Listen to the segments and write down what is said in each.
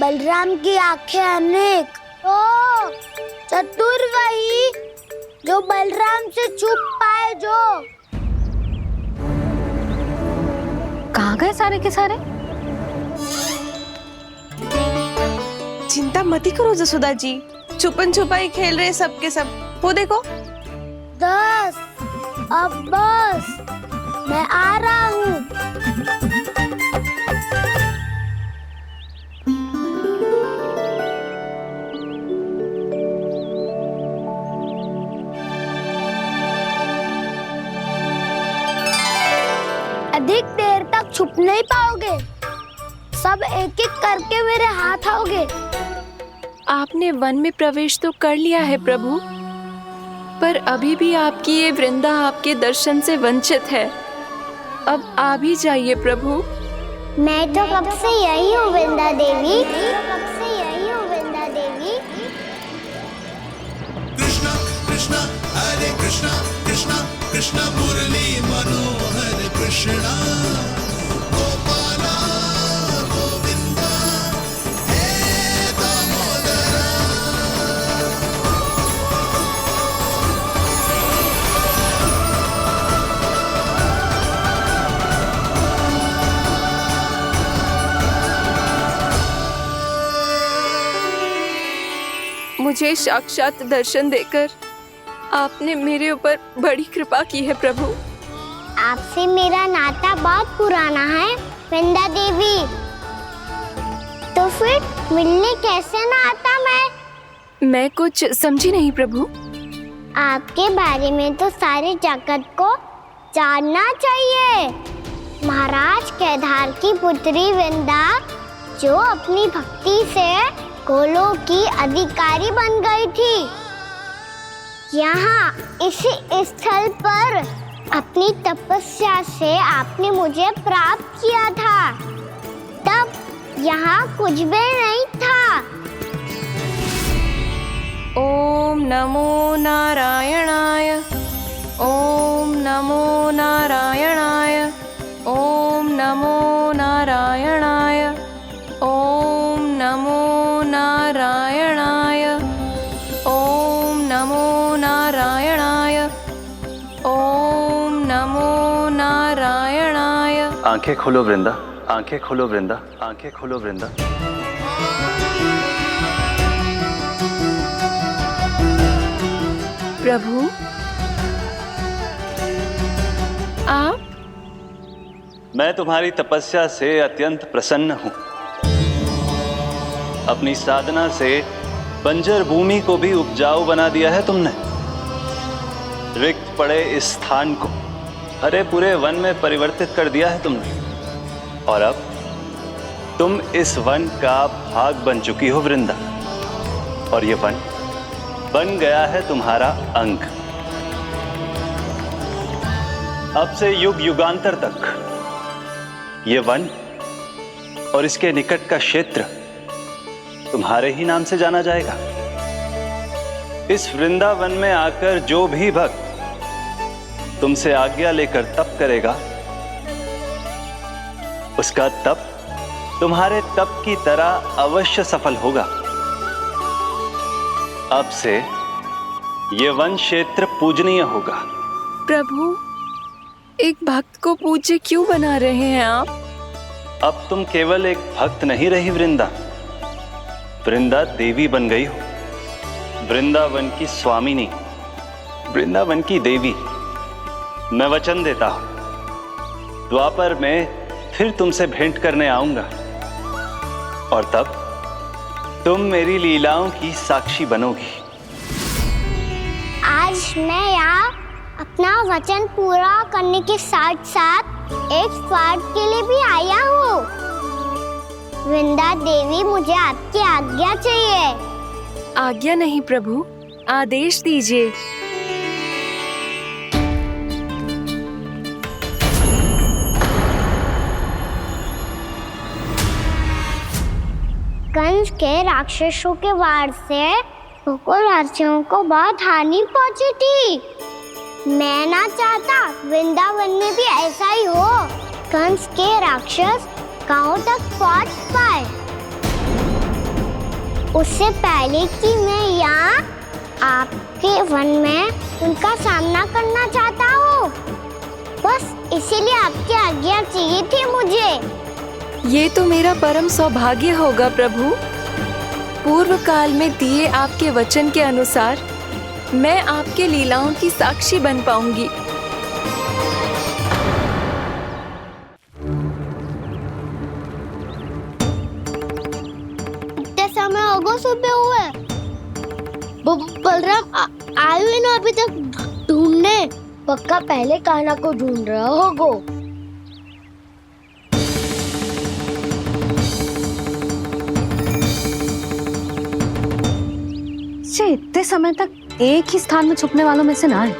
बलराम की आंखें अनेक। ओ चतुर वही जो बलराम से छुप पाए। जो कहाँ गए सारे के सारे? चिंता मत करो जसोदा जी, छुपन छुपाई खेल रहे सब के सब। वो देखो 10 अब बस, मैं आ रहा हूँ। अधिक देर तक छुप नहीं पाओगे, सब एक एक करके मेरे हाथ आओगे। आपने वन में प्रवेश तो कर लिया है प्रभु, पर अभी भी आपकी ये वृंदा आपके दर्शन से वंचित है। अब आ भी जाइए प्रभु। मैं तो कब से यही हूँ वृंदा देवी, कब से यही हूँ वृंदा देवी। कृष्णा कृष्णा हरे कृष्णा, कृष्णा कृष्णा मुरली मनोहर कृष्णा, गोपाला गोविंदा हे दामोदरा। मुझे साक्षात दर्शन देकर आपने मेरे ऊपर बड़ी कृपा की है प्रभु। आपसे मेरा नाता बहुत पुराना है वृंदा देवी, तो फिर मिलने कैसे ना आता मैं कुछ समझी नहीं प्रभु। आपके बारे में तो सारे जगत को जानना चाहिए। महाराज केदार की पुत्री वृंदा, जो अपनी भक्ति से गोलोक की अधिकारी बन गई थी, यहाँ इसी स्थल पर अपनी तपस्या से आपने मुझे प्राप्त किया था। तब यहाँ कुछ भी नहीं था। ओम नमो नारायणाय, ओम नमो नारायणाय, ओम नमो नारायणाय, ओम नमो नारायणाय, ओम नमो नारायणाय, ओम नमो नारायणाय। आंखें खोलो वृंदा, आंखें खोलो वृंदा, आंखें खोलो वृंदा। प्रभु आप? मैं तुम्हारी तपस्या से अत्यंत प्रसन्न हूं। अपनी साधना से बंजर भूमि को भी उपजाऊ बना दिया है तुमने। रिक्त पड़े इस स्थान को हरे पूरे वन में परिवर्तित कर दिया है तुमने, और अब तुम इस वन का भाग बन चुकी हो वृंदा, और ये वन बन गया है तुम्हारा अंग। अब से युग युगांतर तक ये वन और इसके निकट का क्षेत्र तुम्हारे ही नाम से जाना जाएगा। इस वृंदावन में आकर जो भी भक्त तुमसे आज्ञा लेकर तप करेगा, उसका तप तुम्हारे तप की तरह अवश्य सफल होगा। अब से ये वन क्षेत्र पूजनीय होगा। प्रभु, एक भक्त को पूज्य क्यों बना रहे हैं आप? अब तुम केवल एक भक्त नहीं रही वृंदा, वृंदा देवी बन गई हो। वृंदावन की स्वामिनी, वृंदावन की देवी। मैं वचन देता हूं, द्वापर में फिर तुमसे भेंट करने आऊंगा, और तब तुम मेरी लीलाओं की साक्षी बनोगी। आज मैं यहाँ अपना वचन पूरा करने के साथ साथ एक स्वार्थ के लिए भी आया हूँ। वृंदा देवी, मुझे आपकी आज्ञा चाहिए। आज्ञा नहीं प्रभु, आदेश दीजिए। कंस के राक्षसों के वार से गोकुलवासियों को बहुत हानि पहुंची थी। मैं ना चाहता वृंदावन में भी ऐसा ही हो। कंस के राक्षस गांव तक पहुंच पाए। उससे पहले कि मैं यहाँ आपके वन में उनका सामना करना चाहता हूँ। बस इसीलिए आपकी आज्ञा चाहिए थी मुझे। ये तो मेरा परम सौभाग्य होगा प्रभु। पूर्व काल में दिए आपके वचन के अनुसार मैं आपके लीलाओं की साक्षी बन पाऊंगी। इतने समय होगा सुबह हुए। बलराम आए हुए ना अभी तक ढूंढने। पक्का पहले कान्हा को ढूंढ रहा होगो। से इतने समय तक एक ही स्थान में छुपने वालों में से ना है।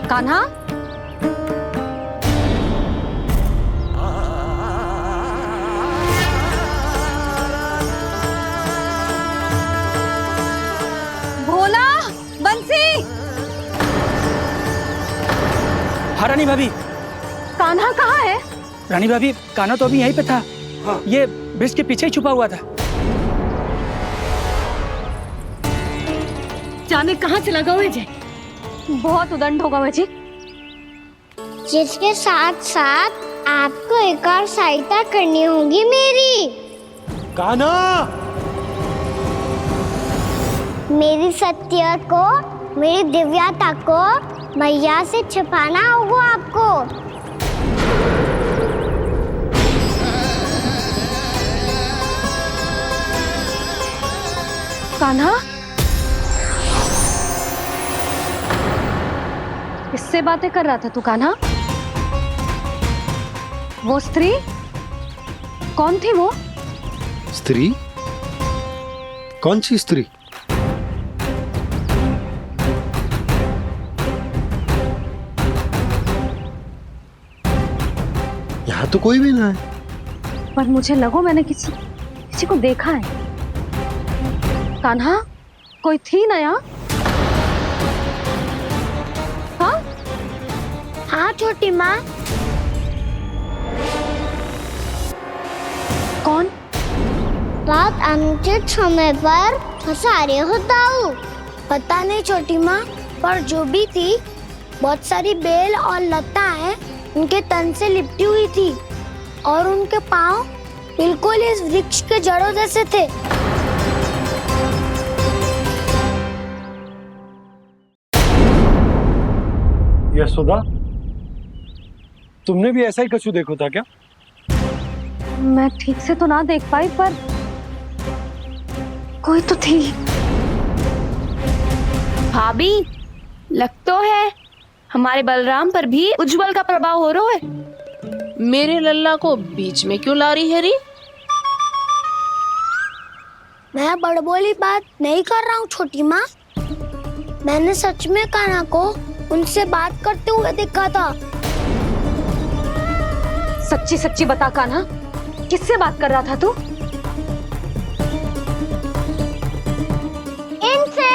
कान्हा, भोला, बंसी। हाँ रानी भाभी। कान्हा कहाँ है? रानी भाभी, कान्हा तो अभी यहीं पे था। हाँ। ये ब्रिज के पीछे ही छुपा हुआ था। जाने कहाँ चला गया है? बहुत उदंड होगा वह जी। जिसके साथ साथ आपको एक और सहायता करनी होगी मेरी। कान्हा! मेरी सत्य को, मेरी दिव्यता को मैया से छिपाना होगा आपको। कान्हा, किससे बातें कर रहा था तू कान्हा? वो स्त्री कौन थी? वो स्त्री? कौन सी स्त्री? यहाँ तो कोई भी ना है। पर मुझे लगो मैंने किसी को देखा है। कान्हा, कोई थी ना यहाँ? हाँ? हाँ छोटी माँ। कौन? रात अनुचित समय पर फंसारे होता हूँ। पता नहीं छोटी माँ, पर जो भी थी बहुत सारी बेल और लताएं उनके तन से लिपटी हुई थी और उनके पाँव बिल्कुल इस वृक्ष के जड़ों जैसे थे। यशोदा, तुमने भी ऐसा ही कछु देखा था क्या? मैं ठीक से तो ना देख पाई, पर कोई तो थी। भाभी, लग तो है हमारे बलराम पर भी उज्जवल का प्रभाव हो रहा है। मेरे लल्ला को बीच में क्यों ला रही है री? मैं बड़बोली बात नहीं कर रहा हूँ छोटी माँ। मैंने सच में कान्हा को उनसे बात करते हुए देखा था। सच्ची सच्ची बता कान्हा, किससे बात कर रहा था तू? इनसे।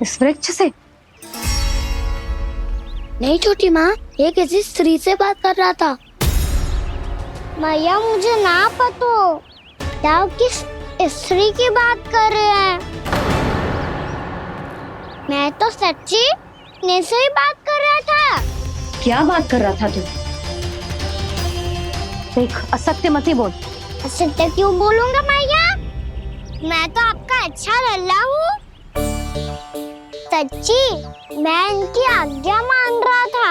इस वृक्ष से? नहीं छोटी माँ, ये किसी स्त्री से बात कर रहा था। मैया मुझे ना पतो क्या किस स्त्री की बात कर रहे हैं। मैं तो सच्ची ने से ही बात कर रहा था। क्या बात कर रहा था तू? देख, असत्य मत ही बोल। असत्य क्यों बोलूंगा मैया? मैं तो आपका अच्छा लल्ला हूँ। सच्ची मैं इनकी आज्ञा मान रहा था।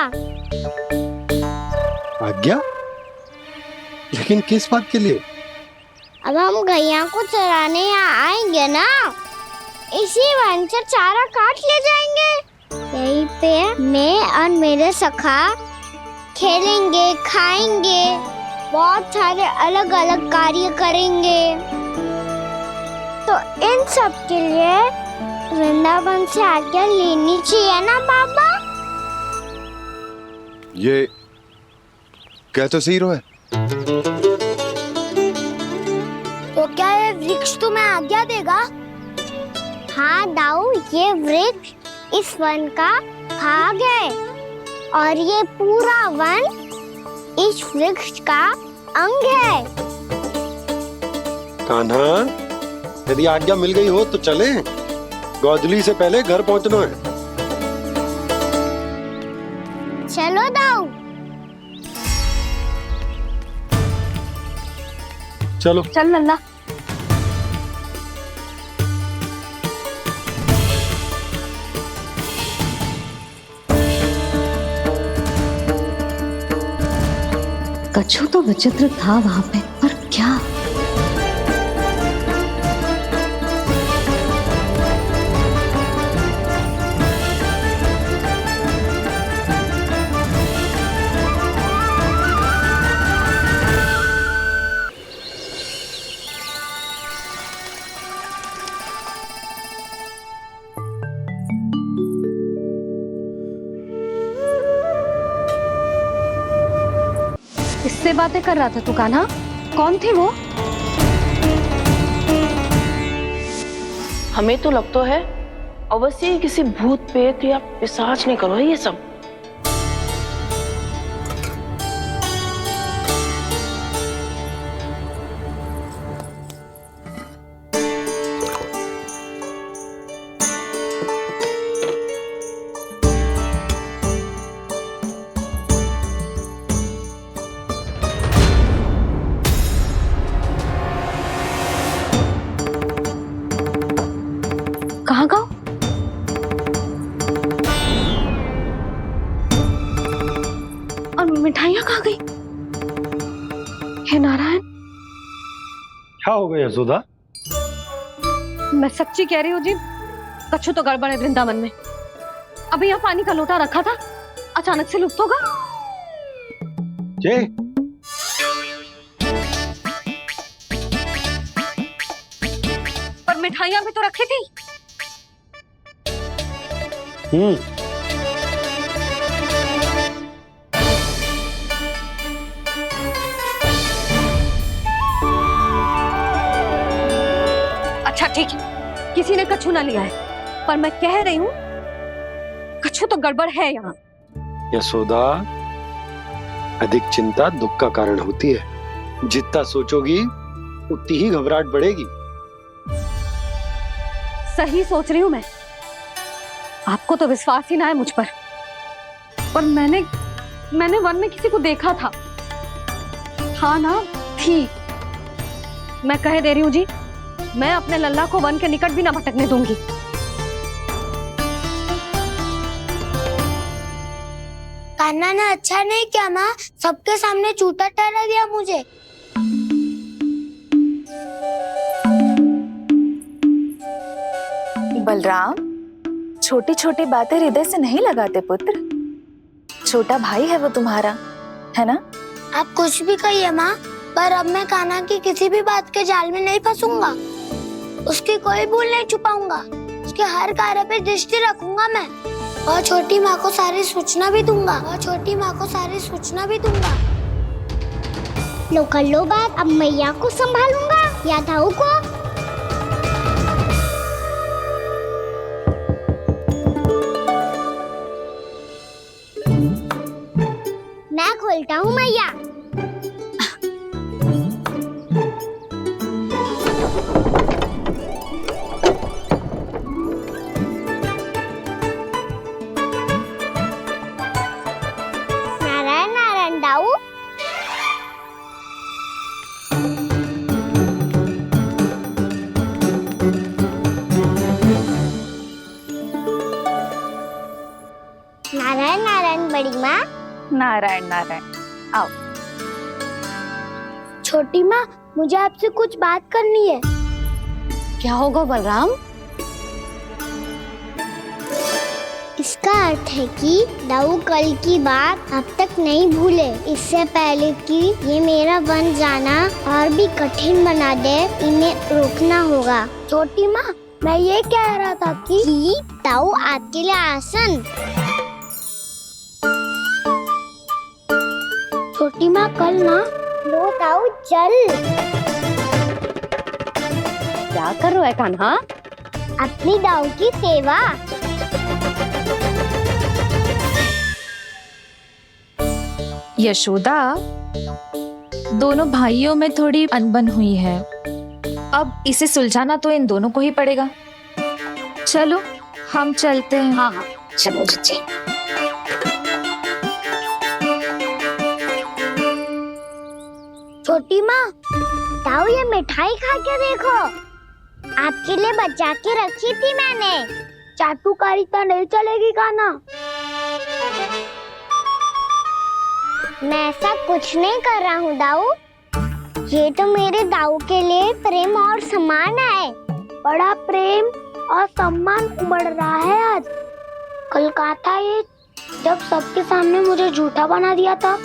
आज्ञा? लेकिन किस बात के लिए? अब हम गैया को चराने यहाँ आएंगे ना, इसी वन से चारा काट ले जाएंगे। यहीं पे मैं और मेरे सखा खेलेंगे, खाएंगे, बहुत सारे अलग अलग कार्य करेंगे। तो इन सब के लिए वृंदावन से आज्ञा लेनी चाहिए ना बाबा? ये कह तो सही रहा है। तो क्या ये वृक्ष तुम्हें आज्ञा देगा? हाँ दाऊ, ये वृक्ष इस वन का भाग है और ये पूरा वन इस वृक्ष का अंग है। कान्हा, यदि आज्ञा मिल गई हो तो चलें। गोधूली से पहले घर पहुंचना है। चलो दाऊ। चलो। चल लल्ला। कछु तो विचित्र था वहां पे, पर क्या? किससे बातें कर रहा था तू कान्हा? कौन थे वो? हमें तो लगता है अवश्य ही किसी भूत प्रेत या पिशाच ने करो है ये सब। कहाँ गो? और मिठाइयाँ कहाँ गई? हे नारायण, क्या हो गया यशोदा? मैं सच्ची कह रही हूँ जी, कछु तो गड़बड़ है वृंदावन में। अभी यहाँ पानी का लोटा रखा था, अचानक से लुप्त होगा। जे पर मिठाइयाँ भी तो रखी थी। अच्छा ठीक है, किसी ने कछु ना लिया है, पर मैं कह रही हूँ कछु तो गड़बड़ है यहाँ। यशोदा, अधिक चिंता दुख का कारण होती है। जितना सोचोगी उतनी ही घबराहट बढ़ेगी। सही सोच रही हूँ मैं। आपको तो विश्वास ही ना है मुझ पर मैंने वन में किसी को देखा था। हाँ ना, थी। मैं कह दे रही हूँ जी, मैं अपने लल्ला को वन के निकट भी ना भटकने दूंगी। कान्हा ने अच्छा नहीं किया माँ, सबके सामने चूता ठहरा दिया मुझे। बलराम, छोटी छोटी बातें हृदय से नहीं लगाते पुत्र। छोटा भाई है वो तुम्हारा, है ना? आप कुछ भी कहिए माँ, पर अब मैं कान्हा की किसी भी बात के जाल में नहीं फंसूंगा। उसकी कोई भूल नहीं छुपाऊंगा। उसके हर कार्य पे दृष्टि रखूंगा मैं, और छोटी माँ को सारी सूचना भी दूंगा। लो कर लो बात, अब मैया को संभालूंगा या दाऊ को। मैं खोलता हूँ मैया। नारायण नारायण दाऊ। नारायण नारायण बड़ी माँ। नारायण नारायण, आओ। छोटी माँ, मुझे आपसे कुछ बात करनी है। क्या होगा बलराम? इसका अर्थ है कि दाऊ कल की बात अब तक नहीं भूले। इससे पहले कि ये मेरा वन जाना और भी कठिन बना दे, इन्हें रोकना होगा। छोटी माँ, मैं ये कह रहा था कि दाऊ आपके लिए आसन। छोटी माँ, कल ना लो दाऊ चल। क्या कर रहा है कान्हा? अपनी दाऊ की सेवा। यशोदा, दोनों भाइयों में थोड़ी अनबन हुई है। अब इसे सुलझाना तो इन दोनों को ही पड़ेगा। चलो हम चलते हैं। हाँ हाँ चलो जी। छोटी माँ, दाऊ ये मिठाई खा के देखो, आपके लिए बचा के रखी थी मैंने। चाटुकारिता नहीं चलेगी खाना। मैं ऐसा कुछ नहीं कर रहा हूँ दाऊ, ये तो मेरे दाऊ के लिए प्रेम और सम्मान है। बड़ा प्रेम और सम्मान उमड़ रहा है आज। कल कहा था ये, जब सबके सामने मुझे झूठा बना दिया था।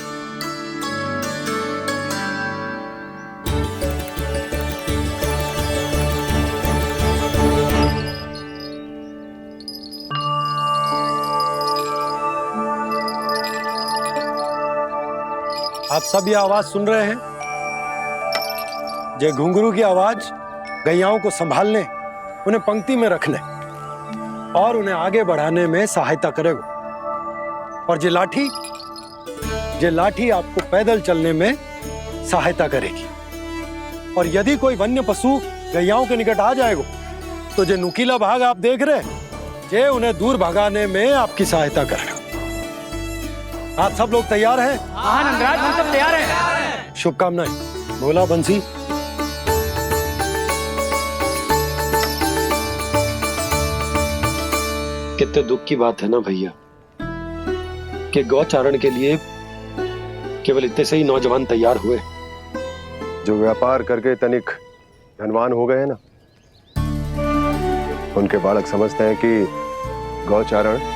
आप सब ये आवाज सुन रहे हैं? ये घुंघरू की आवाज गैयाओं को संभालने, उन्हें पंक्ति में रखने और उन्हें आगे बढ़ाने में सहायता करेगा। और ये लाठी आपको पैदल चलने में सहायता करेगी। और यदि कोई वन्य पशु गैयाओं के निकट आ जाएगा तो ये नुकीला भाग आप देख रहे हैं, ये उन्हें दूर भगाने में आपकी सहायता करेगा। आप सब लोग तैयार हैं? हाँ नंदराज, हम सब तैयार हैं। शुभकामनाएं। बोला बंसी। कितने दुख की बात है ना भैया कि गौचारण के लिए केवल इतने से ही नौजवान तैयार हुए जो व्यापार करके तनिक धनवान हो गए हैं ना, उनके बालक समझते हैं कि गौचारण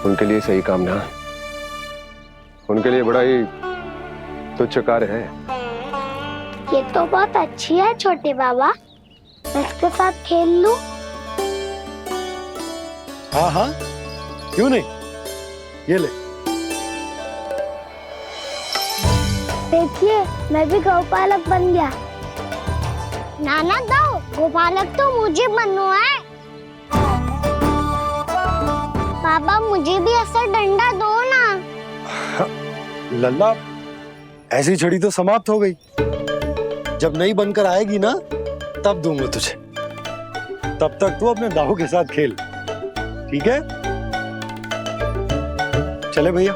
उनके लिए सही काम ना है, उनके लिए बड़ा ही तुच्छ कार्य है। ये तो बहुत अच्छी है छोटे बाबा, मैं इसके साथ खेल लूं? हाँ हाँ, क्यों नहीं, ये ले। देखिए मैं भी गौपालक बन गया। नाना दाऊ, गौपालक तो मुझे बनना है। बाबा मुझे भी ऐसा डंडा दो ना। लल्ला, ऐसी छड़ी तो समाप्त हो गई। जब नई बनकर आएगी ना तब दूंगा तुझे। तब तक तू अपने दाऊ के साथ खेल, ठीक है? चले भैया।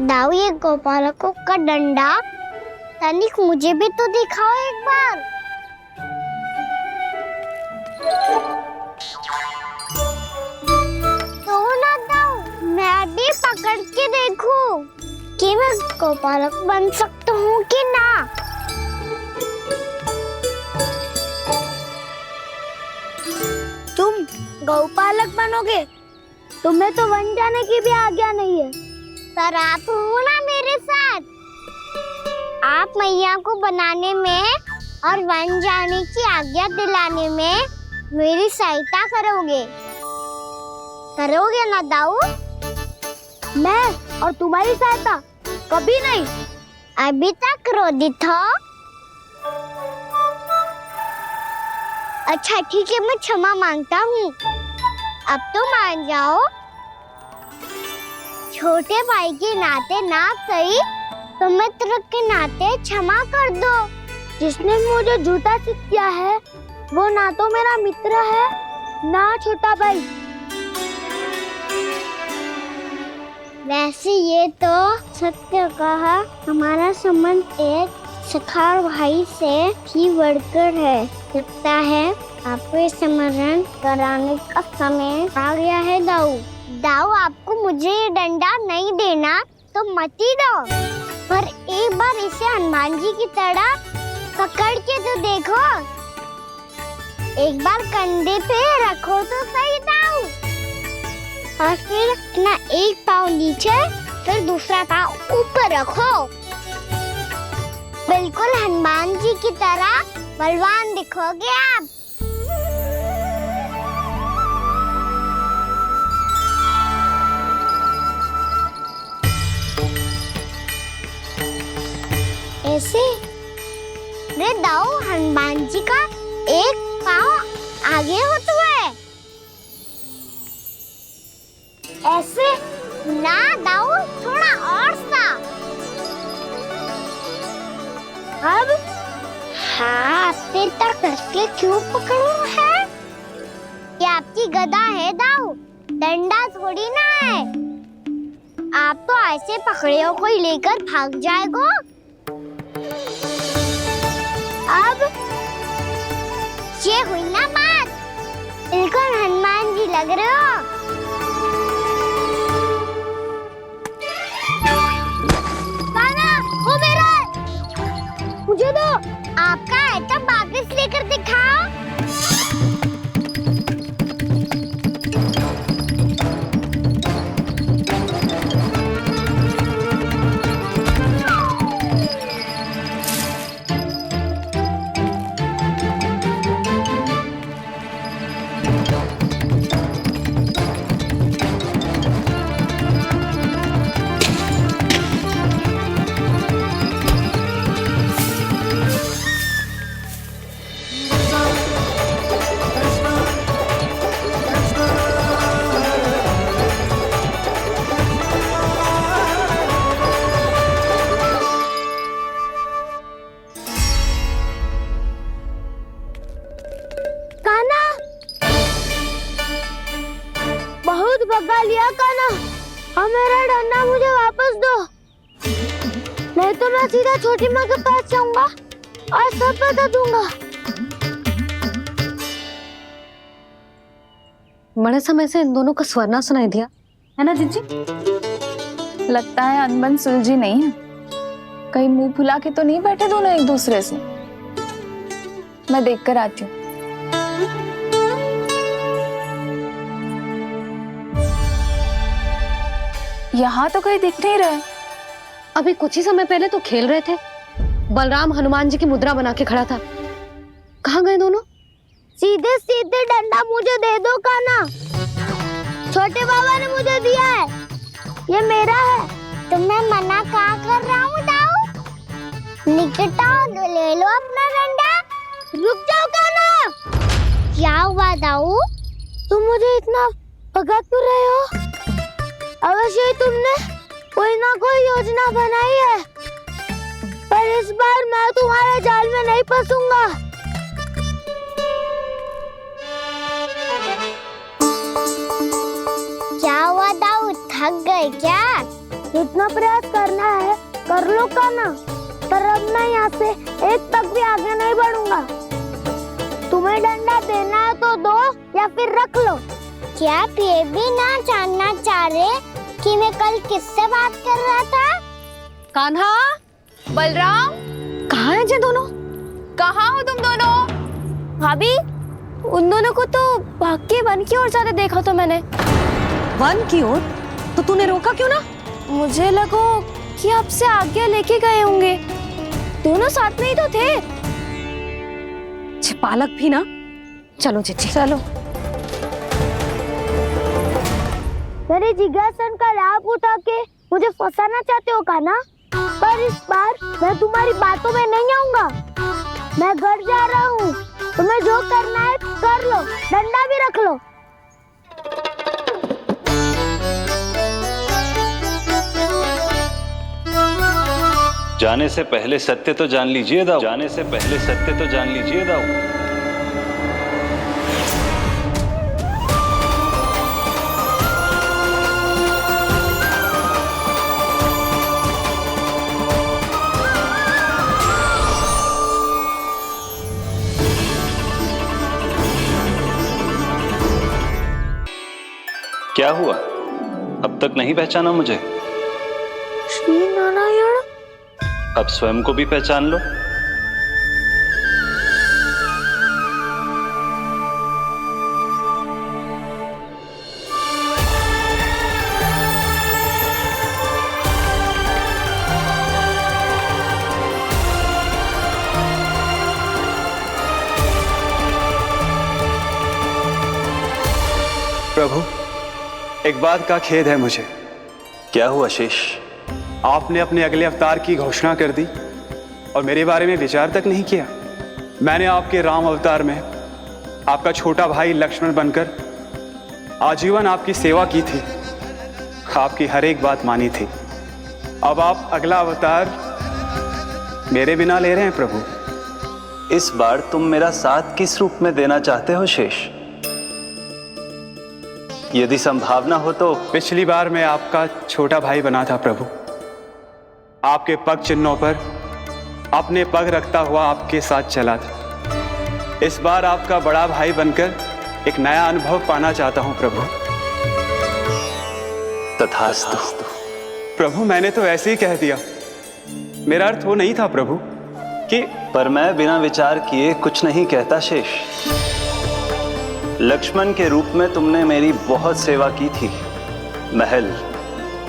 दाऊ, ये गोपालकों का डंडा तनिक मुझे भी तो दिखाओ एक बार। तो ना दाऊ, मैं भी पकड़ के देखूं कि मैं गोपालक बन सकता हूँ कि ना। तुम गौपालक बनोगे? तुम्हें तो वन जाने की भी आज्ञा नहीं है। सर आप हो ना मेरे साथ, आप मैया को बनाने में और वन जाने की आज्ञा दिलाने में मेरी सहायता करोगे ना दाऊ? मैं और तुम्हारी सहायता कभी नहीं। अभी तक क्रोधित हो? अच्छा ठीक है, मैं क्षमा मांगता हूँ। अब तो मान जाओ। छोटे भाई के नाते ना सही तो मित्र के नाते क्षमा कर दो। जिसने मुझे झूठा सिद्ध किया है वो ना तो मेरा मित्र है ना छोटा भाई। वैसे ये तो सत्य कहा, हमारा संबंध एक सखार भाई से भी बढ़कर है। लगता है आपको स्मरण कराने का समय आ गया है दाऊ। दाऊ, आपको मुझे ये डंडा नहीं देना तो मत ही दो, पर एक बार इसे हनुमान जी की तरह पकड़ के तो देखो। एक बार कंधे पे रखो तो सही दाऊ, और फिर अपना एक पाँव नीचे फिर दूसरा पाँव ऊपर रखो। बिल्कुल हनुमान जी की तरह बलवान दिखोगे आप। ऐसे रे दाऊ हनुमान जी का एक पाँव आगे होता है। ऐसे ना दाऊ, थोड़ा और सा। अब हाथ पे तक कसके क्यों पकड़ो है? ये आपकी गदा है दाऊ, डंडा थोड़ी ना है। आप तो ऐसे पकड़े हो कोई लेकर भाग जाएगा। अब ये हुई ना बात, बिल्कुल हनुमान जी लग रहे हो। कान्हा, वो मेरा, मुझे दो। आपका आइटम वापस लेकर दिखाओ। बहुत भगा लिया कान्हा, अब मेरा डंडा मुझे वापस दो, नहीं तो मैं सीधा छोटी माँ के पास जाऊंगा और सब बता दूंगा। बड़े समय से इन दोनों का स्वर ना सुनाई दिया, है ना जीजी? लगता है अनबन सुलझी नहीं है। कहीं मुंह फुला के तो नहीं बैठे दोनों एक दूसरे से। मैं देख कर आती हूँ। यहाँ तो कहीं दिख नहीं रहा। अभी कुछ ही समय पहले तो खेल रहे थे। बलराम हनुमान जी की मुद्रा बना के खड़ा था। कहाँ गए दोनों? सीधे सीधे डंडा मुझे दे दो कान्हा, छोटे बाबा ने मुझे दिया है, ये मेरा है। तो मैं मना कहाँ कर रहा हूँ दाऊ? निकट आओ, ले लो अपना डंडा। रुक जाओ कान्हा। क्या हुआ दाऊ, तुम मुझे इतना भगा क्यों रहे हो? अवश्य ही तुमने कोई ना कोई योजना बनाई है, पर इस बार मैं तुम्हारे जाल में नहीं फंसूंगा। क्या हुआ दाऊ, थक गए क्या? जितना प्रयास करना है कर लो कान्हा, पर अब मैं यहाँ से एक तक भी आगे नहीं बढ़ूंगा। तुम्हें डंडा देना है तो दो या फिर रख लो। क्या आप ये भी ना जानना चाह रहे कि मैं कल किससे बात कर रहा था? कान्हा, बलराम, कहाँ हैं ये दोनों? कहाँ हो तुम दोनों? भाभी, उन दोनों को तो भाग के वन की ओर जाते देखा तो मैंने। वन की ओर? तो तूने रोका क्यों ना? मुझे लगा कि आपसे आगे लेके गए होंगे, दोनों साथ में ही तो थे। पालक भी ना। चलो जीजी, चलो। मेरे जिज्ञासन का लाभ उठा के मुझे फंसाना चाहते हो कान्हा, पर इस बार मैं तुम्हारी बातों में नहीं आऊंगा। मैं घर जा रहा हूँ, तुम्हें जो करना है कर लो, डंडा भी रख लो। जाने से पहले सत्य तो जान लीजिए दाऊ, जाने से पहले सत्य तो जान लीजिए दाऊ। क्या हुआ, अब तक नहीं पहचाना मुझे? श्री नारायण। अब स्वयं को भी पहचान लो। प्रभु, एक बात का खेद है मुझे। क्या हुआ शेष? आपने अपने अगले अवतार की घोषणा कर दी और मेरे बारे में विचार तक नहीं किया। मैंने आपके राम अवतार में आपका छोटा भाई लक्ष्मण बनकर आजीवन आपकी सेवा की थी, आपकी हर एक बात मानी थी। अब आप अगला अवतार मेरे बिना ले रहे हैं प्रभु। इस बार तुम मेरा साथ किस रूप में देना चाहते हो शेष? यदि संभावना हो तो। पिछली बार मैं आपका छोटा भाई बना था प्रभु, आपके पग चिन्हों पर अपने पग रखता हुआ आपके साथ चला था। इस बार आपका बड़ा भाई बनकर एक नया अनुभव पाना चाहता हूं प्रभु। तथास्तु। प्रभु, मैंने तो ऐसे ही कह दिया, मेरा अर्थ वो नहीं था प्रभु कि। पर मैं बिना विचार किए कुछ नहीं कहता शेष। लक्ष्मण के रूप में तुमने मेरी बहुत सेवा की थी। महल,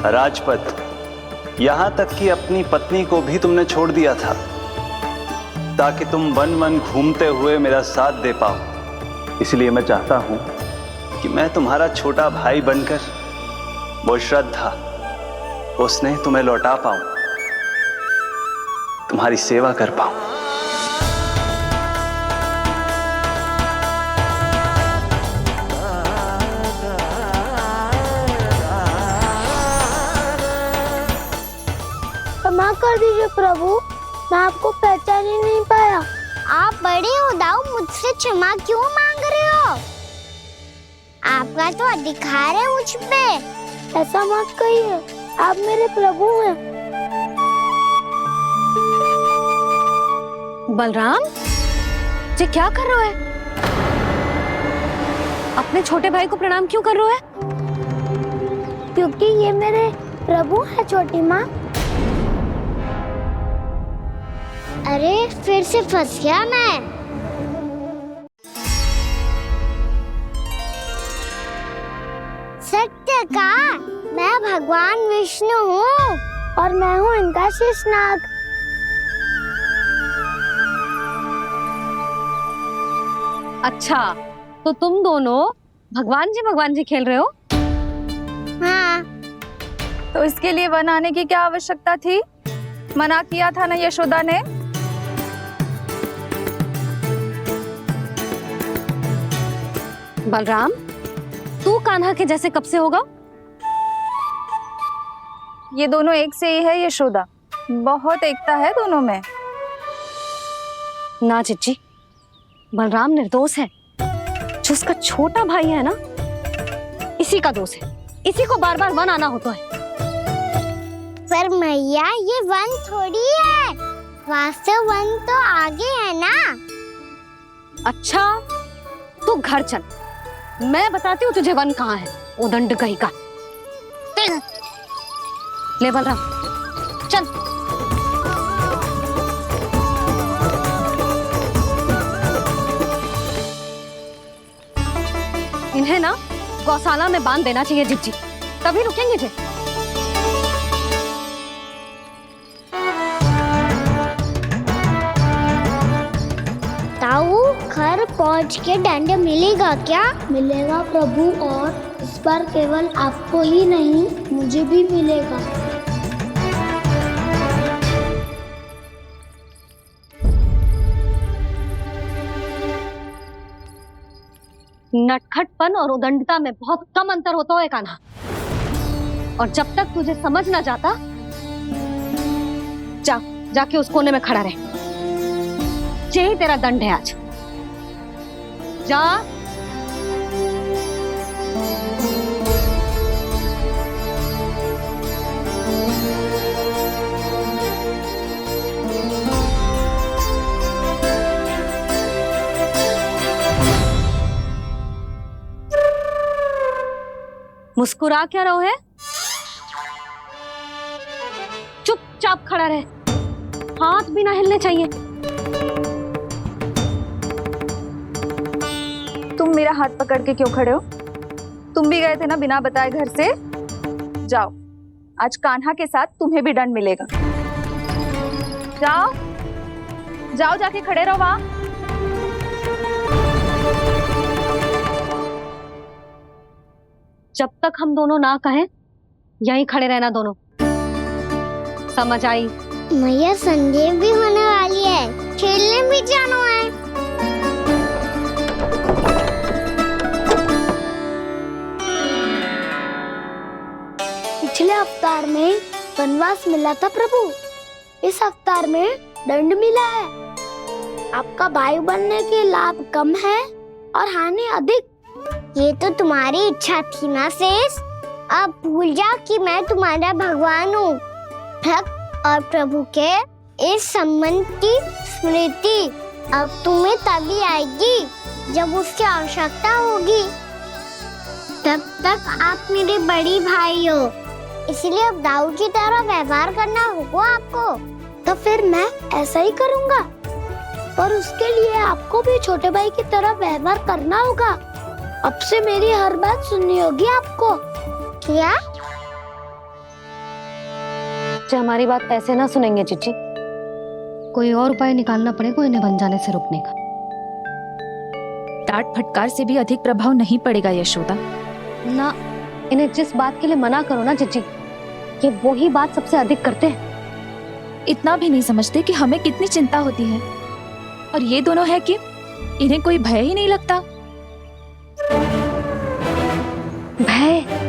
राजपथ, यहां तक कि अपनी पत्नी को भी तुमने छोड़ दिया था ताकि तुम वन वन घूमते हुए मेरा साथ दे पाओ। इसलिए मैं चाहता हूं कि मैं तुम्हारा छोटा भाई बनकर वो श्रद्धा, वो स्नेह तुम्हें लौटा पाऊं, तुम्हारी सेवा कर पाऊं। क्षमा कर दीजिए प्रभु, मैं आपको पहचान ही नहीं पाया। आप बड़े उदाऊ मुझसे क्षमा क्यों मांग रहे हो? आपका तो अधिकार है मुझ पे। ऐसा मत कहिए, आप मेरे प्रभु हैं। बलराम, ये क्या कर रहे हो? अपने छोटे भाई को प्रणाम क्यों कर रहे हो? क्योंकि ये मेरे प्रभु है छोटी माँ। अरे फिर से फंस गया मैं। सत्य का, मैं भगवान विष्णु हूँ और मैं हूँ इनका शेषनाग। अच्छा, तो तुम दोनों भगवान जी खेल रहे हो? हाँ। तो इसके लिए वन आने की क्या आवश्यकता थी? मना किया था ना यशोदा ने। बलराम, तू कान्हा के जैसे कब से होगा? ये दोनों एक से ही है यशोदा, बहुत एकता है दोनों में। ना चिच्ची, बलराम निर्दोष है। जो उसका छोटा भाई है ना, इसी का दोष है। इसी को बार बार वन आना होता है। पर मैया, ये वन थोड़ी है, वास्तव वन तो आगे है ना। अच्छा, तू घर चल, मैं बताती हूँ तुझे वन कहाँ है। उदंड कहीं का। ले बलराम, चल। इन्हें ना गौशाला में बांध देना चाहिए जिज्जी, तभी रुकेंगे जे। ताऊ, घर पहुंच के दंड मिलेगा क्या? मिलेगा प्रभु, और इस बार केवल आपको ही नहीं, मुझे भी मिलेगा। नटखटपन और उदंडता में बहुत कम अंतर होता है कान्हा, और जब तक तुझे समझ ना जाता, जाके उस कोने में खड़ा रहे। यही तेरा दंड है आज। जा। मुस्कुरा क्या रहो है? चुपचाप खड़ा रहे, हाथ भी ना हिलने चाहिए। तुम मेरा हाथ पकड़ के क्यों खड़े हो? तुम भी गए थे ना बिना बताए घर से। जाओ, आज कान्हा के साथ तुम्हें भी दंड मिलेगा। जाओ जाओ, जाके खड़े रहो वहां। जब तक हम दोनों ना कहें यहीं खड़े रहना दोनों, समझ आई? मैया संध्या भी होने वाली है, खेलने भी जाना है। पिछले अवतार में वनवास मिला था प्रभु, इस अवतार में दंड मिला है। आपका भाई बनने के लाभ कम है और हानि अधिक। ये तो तुम्हारी इच्छा थी ना शेष, अब भूल जा कि मैं तुम्हारा भगवान हूँ। भक्त और प्रभु के इस संबंध की स्मृति अब तुम्हें तभी आएगी जब उसकी आवश्यकता होगी। तब तक आप मेरे बड़ी भाई हो, इसलिए अब दाऊद की तरह व्यवहार करना होगा आपको। तो फिर मैं ऐसा ही करूँगा, पर उसके लिए आपको भी छोटे भाई की तरह व्यवहार करना होगा। अब से मेरी हर बात सुननी होगी आपको। क्या? हमारी बात ऐसे ना सुनेंगे चिच्ची, कोई और उपाय निकालना पड़ेगा इन्हें बन जाने से रुकने का। डांट फटकार से भी अधिक प्रभाव नहीं पड़ेगा यशोदा। ना, इन्हें जिस बात के लिए मना करो ना चिच्ची, ये वही बात सबसे अधिक करते हैं। इतना भी नहीं समझते कि हमें कितनी चिंता होती है, और ये दोनों है कि इन्हें कोई भय ही नहीं लगता। भय?